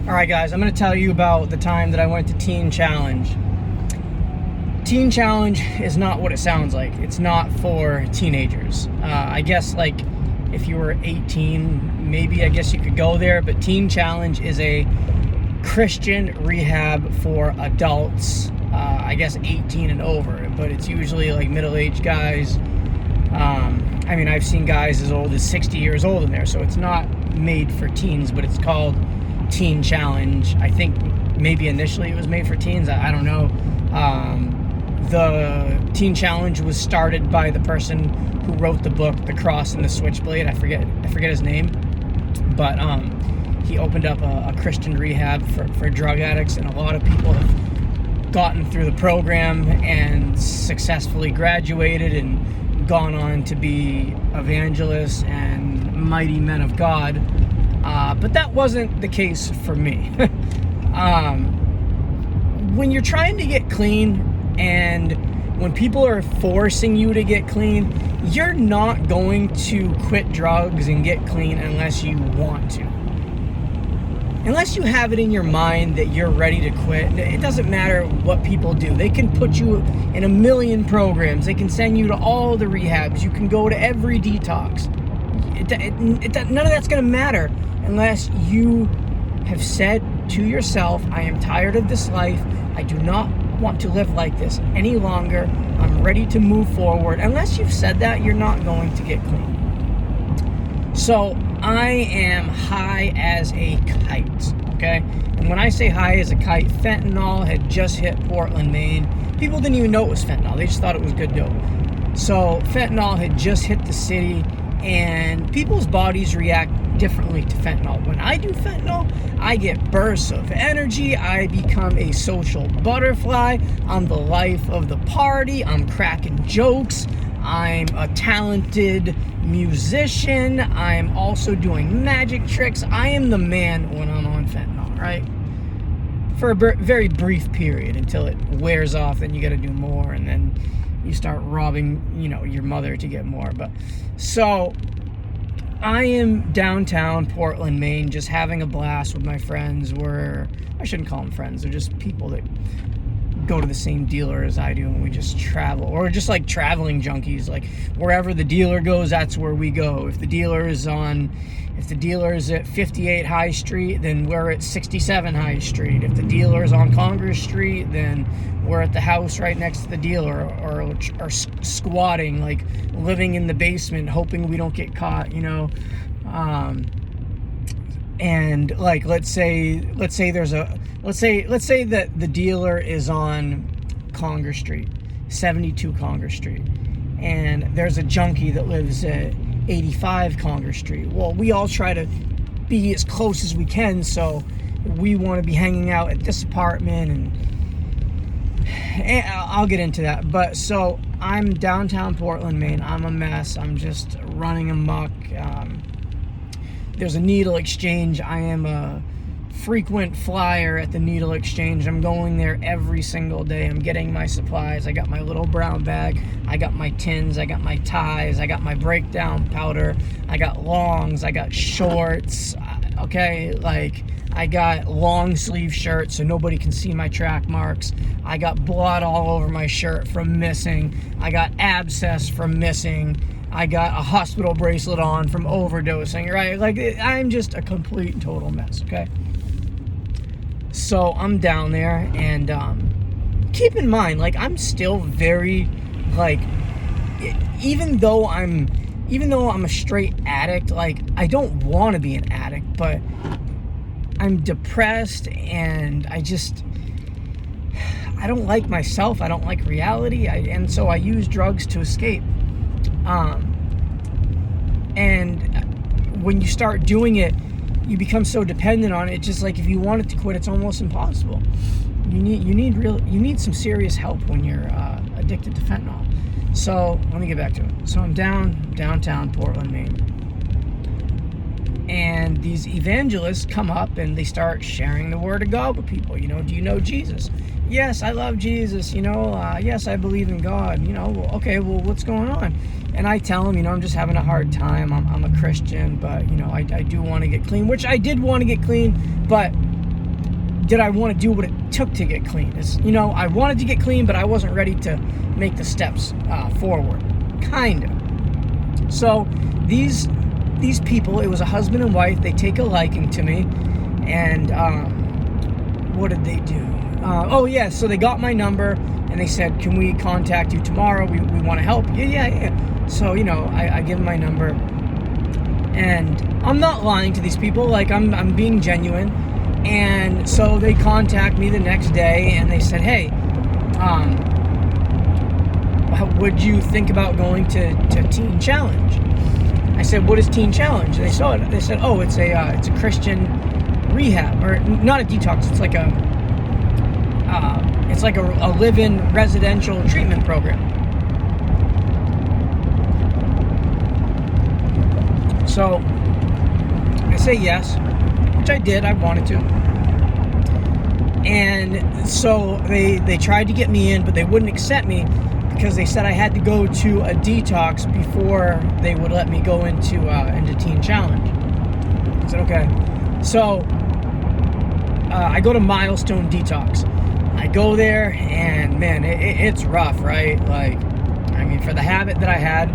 All right, guys, I'm going to tell you about the time that I went to Teen Challenge. Teen Challenge is not what it sounds like. It's not for teenagers. I guess, like, if you were 18, maybe I guess you could go there, but Teen Challenge is a Christian rehab for adults, I guess 18 and over, but it's usually like middle-aged guys. I mean, I've seen guys as old as 60 years old in there, so it's not made for teens, but it's called Teen Challenge. I think maybe initially it was made for teens. I don't know. The Teen Challenge was started by the person who wrote the book, The Cross and the Switchblade. I forget his name, but he opened up a Christian rehab for drug addicts, and a lot of people have gotten through the program and successfully graduated and gone on to be evangelists and mighty men of God. But that wasn't the case for me. When you're trying to get clean and when people are forcing you to get clean, you're not going to quit drugs and get clean unless you want to. Unless you have it in your mind that you're ready to quit. It doesn't matter what people do. They can put you in a million programs. They can send you to all the rehabs. You can go to every detox. None of that's going to matter unless you have said to yourself, I am tired of this life. I do not want to live like this any longer. I'm ready to move forward. Unless you've said that, you're not going to get clean. So I am high as a kite, okay? And when I say high as a kite, fentanyl had just hit Portland, Maine. People didn't even know it was fentanyl. They just thought it was good dope. So fentanyl had just hit the city, and people's bodies react differently to fentanyl. When I do fentanyl, I get bursts of energy. I become a social butterfly. I'm the life of the party. I'm cracking jokes. I'm a talented musician. I'm also doing magic tricks. I am the man when I'm on fentanyl, right? For a very brief period until it wears off, then you got to do more, and then you start robbing, your mother to get more. But so I am downtown Portland, Maine, just having a blast with my friends. I shouldn't call them friends. They're just people that go to the same dealer as I do, and we just travel. Or just like traveling junkies. Like wherever the dealer goes, that's where we go. If the dealer is at 58 High Street, then we're at 67 High Street. If the dealer is on Congress Street, then we're at the house right next to the dealer, or squatting, like living in the basement, hoping we don't get caught, and like let's say that the dealer is on Congress Street, 72 Congress Street, and there's a junkie that lives at 85 Congress Street. Well, we all try to be as close as we can, so we want to be hanging out at this apartment, and I'll get into that. But so I'm downtown Portland, Maine. I'm a mess. I'm just running amok. There's a needle exchange. I am a frequent flyer at the needle exchange. I'm going there every single day. I'm getting my supplies. I got my little brown bag. I got my tins. I got my ties. I got my breakdown powder. I got longs. I got shorts. Okay, like I got long sleeve shirts so nobody can see my track marks. I got blood all over my shirt from missing. I got abscess from missing. I got a hospital bracelet on from overdosing, right? Like, I'm just a complete and total mess, okay? So I'm down there, and keep in mind, like, I'm still very, like, even though I'm a straight addict, like, I don't want to be an addict, but I'm depressed, and I don't like myself. I don't like reality, and so I use drugs to escape. And when you start doing it, you become so dependent on it. It's just like, if you wanted to quit, it's almost impossible. You need some serious help when you're addicted to fentanyl. So let me get back to it. So I'm downtown Portland, Maine, and these evangelists come up and they start sharing the word of God with people. Do you know Jesus? Yes, I love Jesus. Yes, I believe in God. Okay, well, what's going on? And I tell them, I'm just having a hard time. I'm a Christian, but I do want to get clean, which I did want to get clean, but did I want to do what it took to get clean? I wanted to get clean, but I wasn't ready to make the steps forward. Kind of. So these people, it was a husband and wife. They take a liking to me, and what did they do? So they got my number, and they said, "Can we contact you tomorrow? We want to help." Yeah. So I give them my number, and I'm not lying to these people. Like I'm being genuine. And so they contact me the next day, and they said, "Hey, would you think about going to Teen Challenge?" I said, "What is Teen Challenge?" They saw it. They said, "Oh, it's a Christian rehab, or not a detox. It's like a live-in residential treatment program." So I say yes, which I did. I wanted to. And so they tried to get me in, but they wouldn't accept me because they said I had to go to a detox before they would let me go into Teen Challenge. I said, okay. So I go to Milestone Detox. I go there, and man, it's rough, right? Like, I mean, for the habit that I had,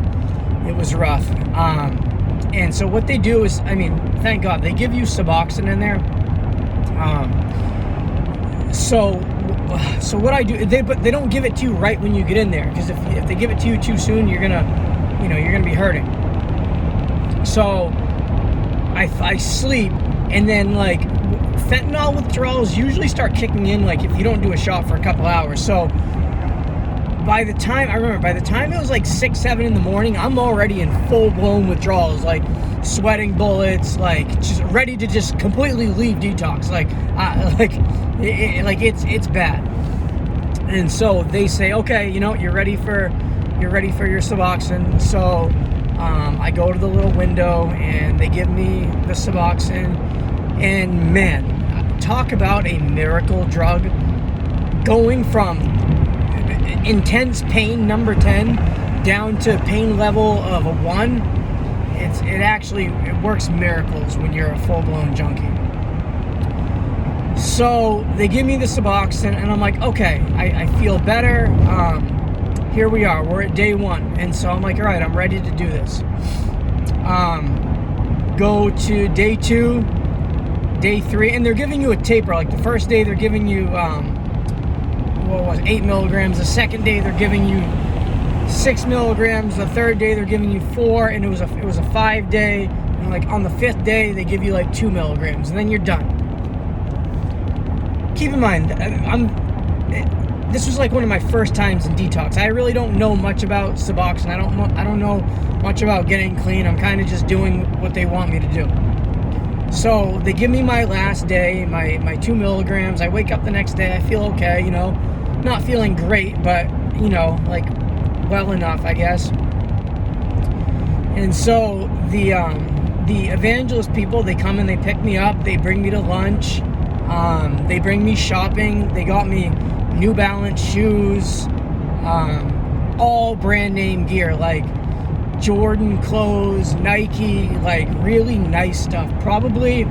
it was rough. And so what they do is, I mean, thank God, they give you Suboxone in there. So what I do, they don't give it to you right when you get in there, because if they give it to you too soon, you're gonna be hurting. So I sleep, and then like fentanyl withdrawals usually start kicking in like if you don't do a shot for a couple hours. So by the time it was like 6-7 in the morning, I'm already in full-blown withdrawals, like sweating bullets, like just ready to just completely leave detox. It's bad. And so they say, okay, you're ready for your Suboxone. So I go to the little window, and they give me the Suboxone, and man, talk about a miracle drug. Going from intense pain number 10 down to pain level of a 1, it works miracles when you're a full-blown junkie. So they give me the Suboxone, and I'm like, okay, I feel better. Here we are, we're at day 1, and so I'm like, all right, I'm ready to do this. Go to day 2, day 3, and they're giving you a taper. Like the first day they're giving you 8 milligrams. The second day they're giving you 6 milligrams. The third day they're giving you 4, and it was a 5-day. And like on the 5th day they give you like 2 milligrams, and then you're done. Keep in mind, this was like one of my first times in detox. I really don't know much about Suboxone. I don't know much about getting clean. I'm kind of just doing what they want me to do. So they give me my last day, my 2 milligrams. I wake up the next day. I feel okay, not feeling great, but like well enough, I guess. And so the evangelist people, they come and they pick me up. They bring me to lunch. They bring me shopping. They got me New Balance shoes, all brand name gear, like Jordan clothes, Nike, like really nice stuff. Probably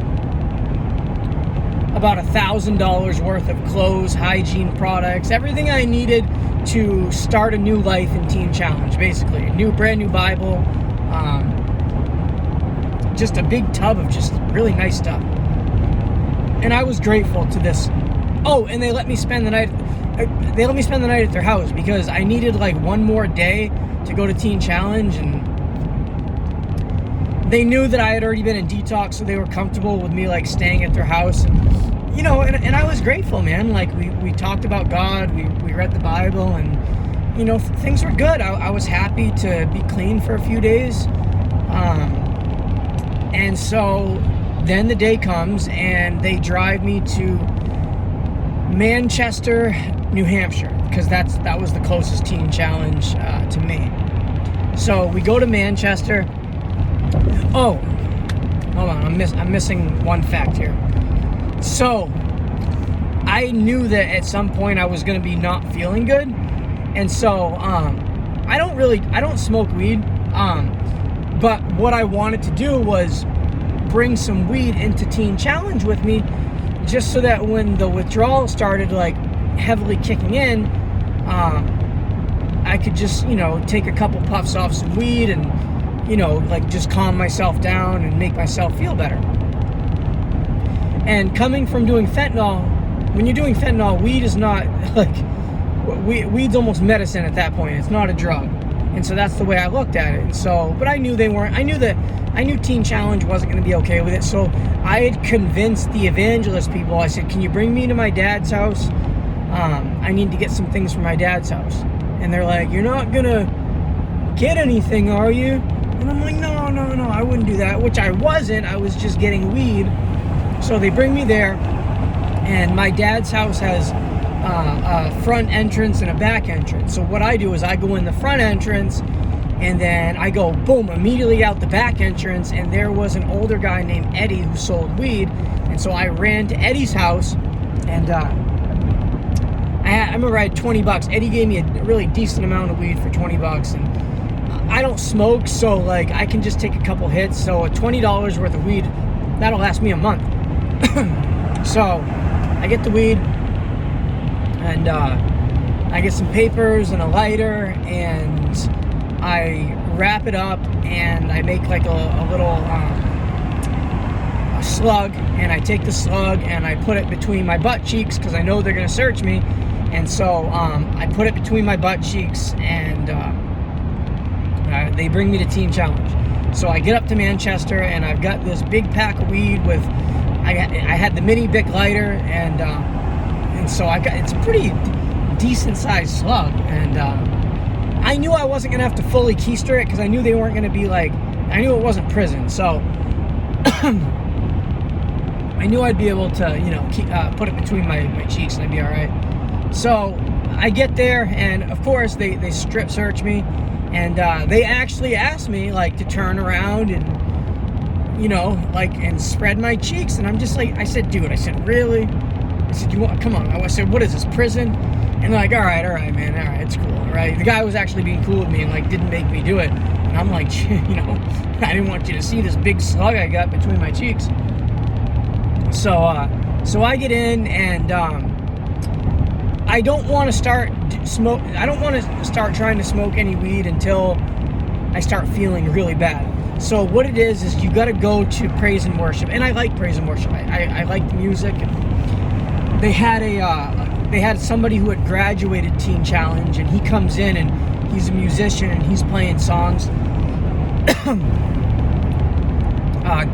about $1,000 worth of clothes, hygiene products, everything I needed to start a new life in Teen Challenge, basically. A brand new Bible, just a big tub of just really nice stuff. And I was grateful to this. Oh, and they let me spend the night. They let me spend the night at their house because I needed like one more day to go to Teen Challenge, and they knew that I had already been in detox, so they were comfortable with me like staying at their house. And I was grateful, man. Like we talked about God, we read the Bible, and things were good. I was happy to be clean for a few days. And so then the day comes, and they drive me to Manchester, New Hampshire, because that was the closest Teen Challenge to me. So we go to Manchester. Oh, hold on, I'm missing one fact here. So I knew that at some point I was going to be not feeling good, and so I don't smoke weed. But what I wanted to do was bring some weed into Teen Challenge with me, just so that when the withdrawal started like heavily kicking in, I could just, take a couple puffs off some weed and, like just calm myself down and make myself feel better. And coming from doing fentanyl, when you're doing fentanyl, weed is not like, weed's almost medicine at that point. It's not a drug. And so that's the way I looked at it. And so, but I knew they weren't. I knew Teen Challenge wasn't going to be okay with it. So I had convinced the evangelist people. I said, can you bring me to my dad's house? I need to get some things from my dad's house. And they're like, you're not going to get anything, are you? And I'm like, no, I wouldn't do that. Which I wasn't. I was just getting weed. So they bring me there. And my dad's house has a front entrance and a back entrance. So what I do is I go in the front entrance, and then I go, boom, immediately out the back entrance, and there was an older guy named Eddie who sold weed. And so I ran to Eddie's house, and I remember I had $20. Eddie gave me a really decent amount of weed for $20, and I don't smoke, so like I can just take a couple hits. So $20 worth of weed, that'll last me a month. So I get the weed, and I get some papers and a lighter, and I wrap it up, and I make like a little a slug, and I take the slug and I put it between my butt cheeks because I know they're gonna search me. And so I put it between my butt cheeks, and they bring me to Teen Challenge. So I get up to Manchester, and I've got this big pack of weed with, I had the mini Bic lighter, and so it's a pretty decent sized slug, and I knew I wasn't gonna have to fully keister it because I knew they weren't gonna be like, I knew it wasn't prison, so I knew I'd be able to, put it between my cheeks and I'd be all right. So I get there, and of course they strip search me, and they actually asked me like to turn around and and spread my cheeks, and I'm just like, I said, dude, I said, really? I said, come on. I said, what is this, prison? And they're like, all right, man, all right, it's cool, all right. The guy was actually being cool with me and like didn't make me do it, and I'm like, I didn't want you to see this big slug I got between my cheeks. So I get in, and I don't want to start trying to smoke any weed until I start feeling really bad. So what it is you got to go to praise and worship, and I like praise and worship. I like the music. They had somebody who had graduated Teen Challenge, and he comes in, and he's a musician, and he's playing songs.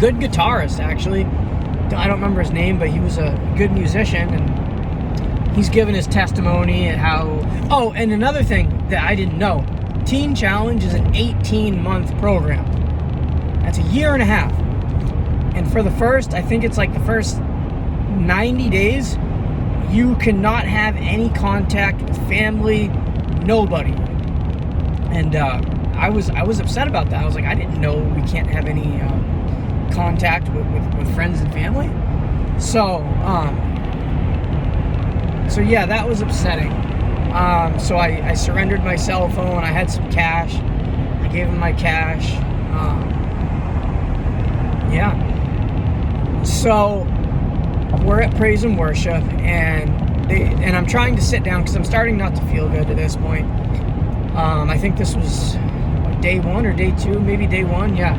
Good guitarist, actually. I don't remember his name, but he was a good musician, and he's given his testimony and how. Oh, and another thing that I didn't know, Teen Challenge is an 18-month program. That's a year and a half. And for the first, I think it's like the first 90 days, you cannot have any contact with family, nobody. And I was upset about that. I was like, I didn't know we can't have any contact with friends and family. So yeah, that was upsetting. So I surrendered my cell phone. I had some cash. I gave him my cash. Yeah. So we're at praise and worship, and I'm trying to sit down because I'm starting not to feel good at this point. I think this was day 1 or day 2, maybe day 1, yeah.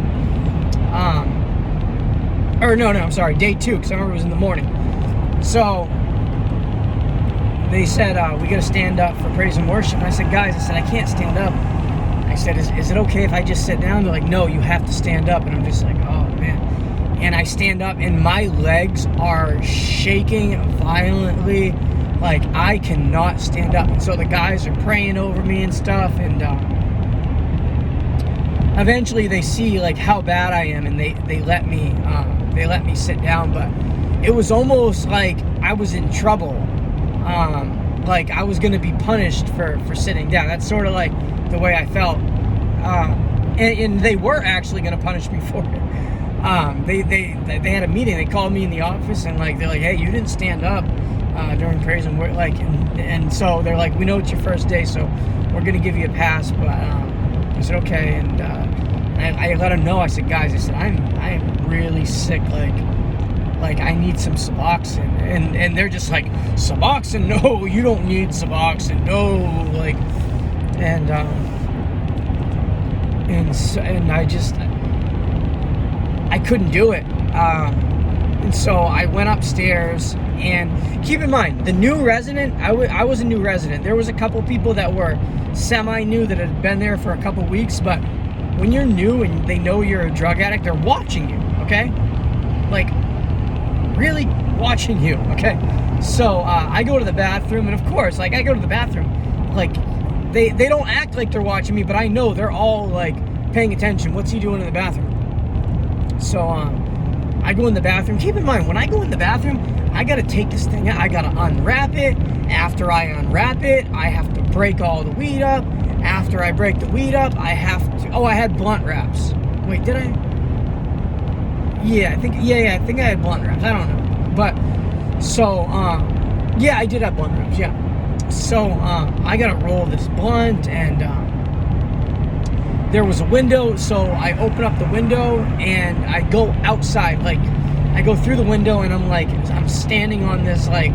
Or no, I'm sorry, day 2, because I remember it was in the morning. So they said, we got to stand up for praise and worship. And I said, guys, I can't stand up. I said, is it okay if I just sit down? They're like, no, you have to stand up. And I'm just like, oh, man. And I stand up, and my legs are shaking violently. Like, I cannot stand up. And so the guys are praying over me and stuff. And eventually they see, like, how bad I am, and they let me sit down. But it was almost like I was in trouble. Like I was going to be punished for sitting down. That's sort of like the way I felt. And they were actually going to punish me for it. They had a meeting. They called me in the office, and like they're like, hey, you didn't stand up during praise and work, like, and so they're like, we know it's your first day, so we're going to give you a pass. But I said okay, and I let them know. I said, guys, I said I am really sick, like, I need some Suboxone. And they're just like, Suboxone? No, you don't need Suboxone. No, like, and I couldn't do it. And so I went upstairs, and keep in mind, the new resident, I was a new resident. There was a couple people that were semi-new that had been there for a couple weeks, but when you're new and they know you're a drug addict, they're watching you, okay? Like, really watching you, okay? So I go to the bathroom, and of course, like, I go to the bathroom, like, they don't act like they're watching me, but I know they're all, like, paying attention. What's he doing in the bathroom? So I go in the bathroom. Keep in mind, when I go in the bathroom, I gotta take this thing out. I gotta unwrap it. After I unwrap it, I have to break all the weed up. After I break the weed up, I have to... Oh, I had blunt wraps. Wait, did I? Yeah, I think I had blunt wraps. I don't know. But, so, yeah, I did have blunt wraps, yeah. So, I gotta roll this blunt, and, there was a window, so I open up the window, and I go outside, like, I go through the window, and I'm standing on this, like,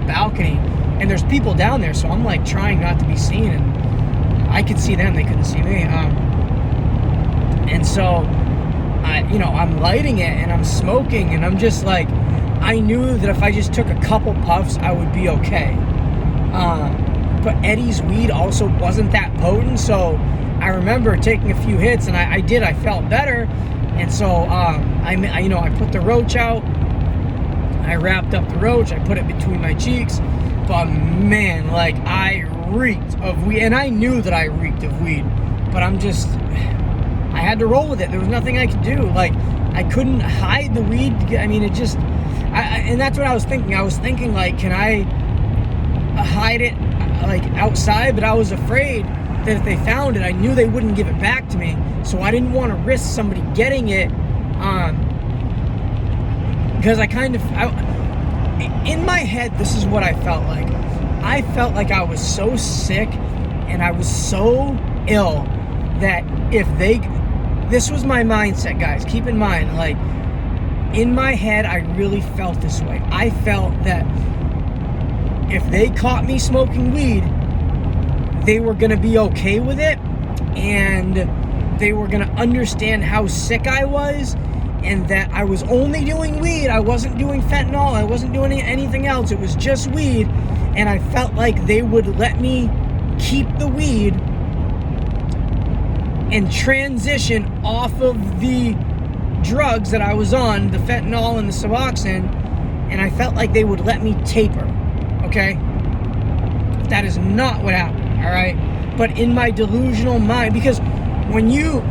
balcony, and there's people down there, so I'm, like, trying not to be seen, and I could see them, they couldn't see me, and so, I'm lighting it, and I'm smoking, and I'm just, like, I knew that if I just took a couple puffs, I would be okay, but Eddie's weed also wasn't that potent, so I remember taking a few hits, and I felt better, and so I put the roach out, I wrapped up the roach, I put it between my cheeks, but man, like, I reeked of weed, and I knew that I reeked of weed, but I had to roll with it. There was nothing I could do. Like, I couldn't hide the weed. I mean, and that's what I was thinking. I was thinking, like, can I hide it, like, outside? But I was afraid that if they found it, I knew they wouldn't give it back to me. So I didn't want to risk somebody getting it, because in my head, this is what I felt like. I felt like I was so sick and I was so ill that this was my mindset, guys. Keep in mind, like, in my head, I really felt this way. I felt that if they caught me smoking weed, they were going to be okay with it, and they were going to understand how sick I was, and that I was only doing weed. I wasn't doing fentanyl. I wasn't doing anything else. It was just weed, and I felt like they would let me keep the weed and transition off of the drugs that I was on, the fentanyl and the Suboxone, and I felt like they would let me taper, okay? That is not what happened, all right? But in my delusional mind, because when you're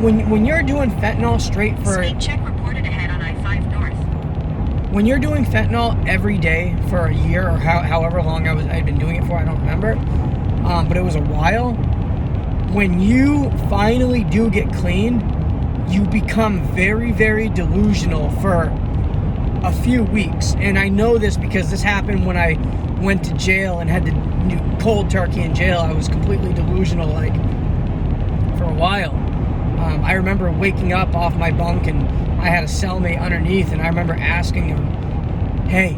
doing fentanyl straight for... Speed check reported ahead on I-5 North. When you're doing fentanyl every day for a year, or however long I'd been doing it for, I don't remember, but it was a while. When you finally do get clean, you become very, very delusional for a few weeks. And I know this because this happened when I went to jail and had to do cold turkey in jail. I was completely delusional, like, for a while. I remember waking up off my bunk, and I had a cellmate underneath, and I remember asking him, "Hey,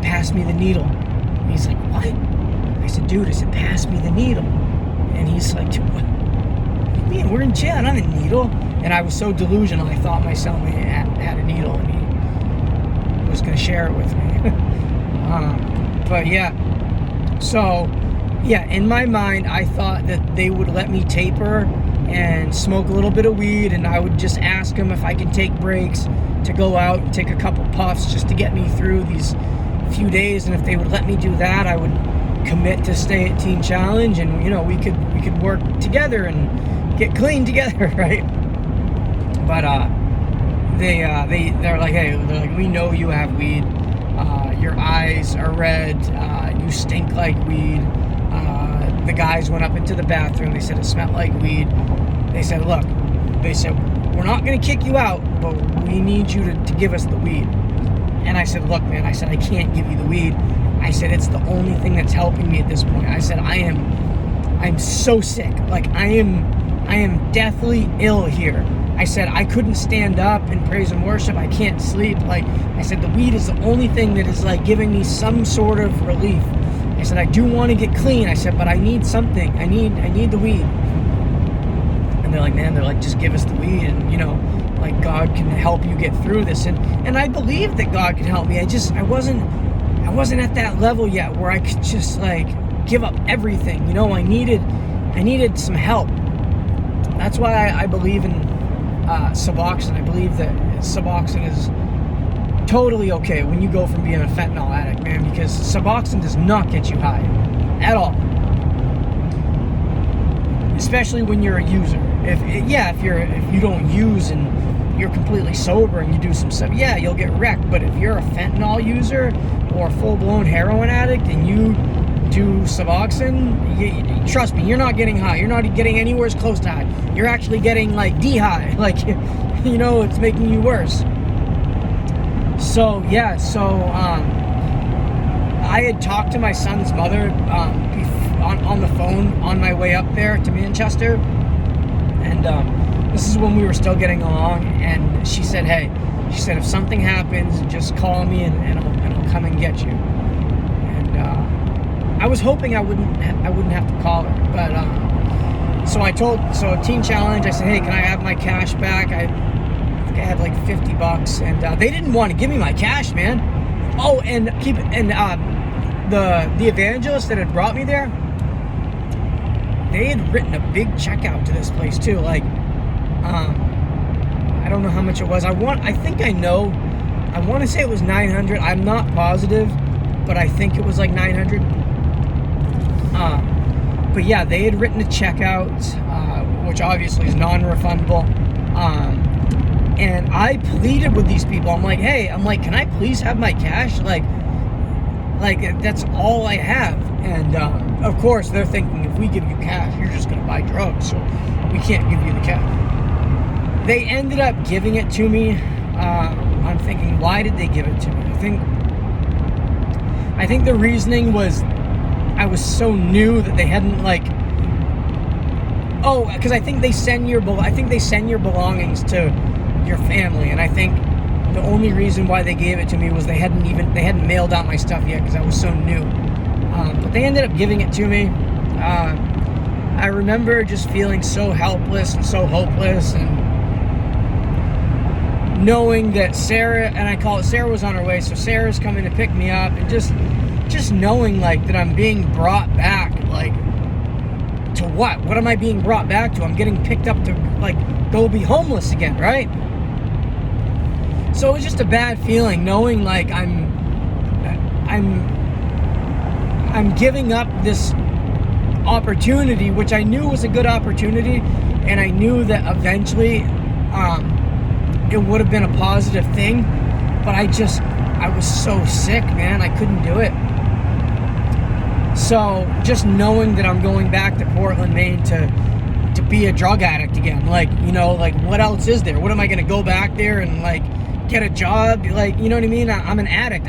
pass me the needle." And he's like, "What?" I said, "Dude," I said, "pass me the needle." And he's like, "What? Man, we're in jail, I don't have a needle." And I was so delusional, I thought my cellmate had a needle, and he was going to share it with me. But yeah, so yeah, in my mind, I thought that they would let me taper and smoke a little bit of weed, and I would just ask them if I could take breaks to go out and take a couple puffs just to get me through these few days. And if they would let me do that, I would commit to stay at Teen Challenge, and we could work together and get clean together, right? But they're like, "Hey," they're like, "We know you have weed. Your eyes are red. You stink like weed." The guys went up into the bathroom. They said it smelled like weed. They said, "Look," they said, "we're not going to kick you out, but we need you to give us the weed." And I said, "Look, man," I said, "I can't give you the weed." I said, "It's the only thing that's helping me at this point." I said, I'm so sick. Like, I am deathly ill here. I said, I couldn't stand up and praise and worship. I can't sleep. Like, I said, the weed is the only thing that is like giving me some sort of relief. I said, I do want to get clean. I said, but I need something. I need the weed. And they're like, man, they're like, just give us the weed, and, you know, like, God can help you get through this. And I believe that God can help me. I wasn't at that level yet where I could just like give up everything. You know, I needed some help. That's why I believe in Suboxone. I believe that Suboxone is totally okay when you go from being a fentanyl addict, man, because Suboxone does not get you high at all. Especially when you're a user. If you don't use and you're completely sober and you do some stuff, yeah, you'll get wrecked. But if you're a fentanyl user or a full-blown heroin addict and you do Suboxone, trust me, you're not getting high. You're not getting anywhere as close to high. You're actually getting like D-high. Like, you know, it's making you worse. So yeah, I had talked to my son's mother on the phone on my way up there to Manchester, and this is when we were still getting along. And she said, "Hey," she said, "if something happens, just call me and I'll come and get you." And I was hoping I wouldn't have to call her, but so a Teen Challenge. I said, "Hey, can I have my cash back?" I think I had like $50, and they didn't want to give me my cash, man. Oh, and the evangelist that had brought me there, they had written a big check out to this place too. Like, I don't know how much it was. I want to say it was $900. I'm not positive, but I think it was like $900. But yeah, they had written a check out, which obviously is non-refundable. And I pleaded with these people. I'm like, hey, can I please have my cash? Like that's all I have. And of course, they're thinking, if we give you cash, you're just going to buy drugs, so we can't give you the cash. They ended up giving it to me. I'm thinking, why did they give it to me? I think the reasoning was I was so new that they hadn't because I think they send your belongings to your family, and I think the only reason why they gave it to me was they hadn't mailed out my stuff yet because I was so new. But they ended up giving it to me. I remember just feeling so helpless and so hopeless, and knowing that Sarah was on her way, so Sarah's coming to pick me up, and just knowing like that I'm being brought back, like, to what? What am I being brought back to? I'm getting picked up to like go be homeless again, right? So it was just a bad feeling knowing like I'm giving up this opportunity, which I knew was a good opportunity, and I knew that eventually it would have been a positive thing, but I was so sick, man, I couldn't do it. So just knowing that I'm going back to Portland, Maine to be a drug addict again, like, you know, like, what else is there? What am I going to go back there and like get a job? Like, you know what I mean? I'm an addict.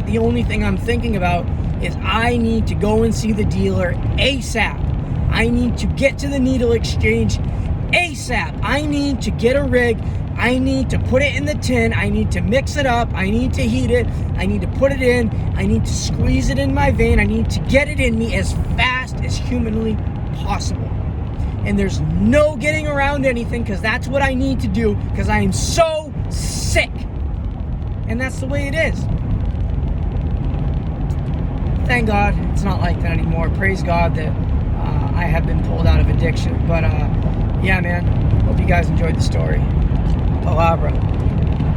The only thing I'm thinking about is I need to go and see the dealer ASAP. I need to get to the needle exchange ASAP. I need to get a rig. I need to put it in the tin. I need to mix it up. I need to heat it. I need to put it in. I need to squeeze it in my vein. I need to get it in me as fast as humanly possible. And there's no getting around anything, because that's what I need to do, because I am so sick. And that's the way it is. Thank God it's not like that anymore. Praise God that I have been pulled out of addiction. But yeah, man, hope you guys enjoyed the story. Palabra.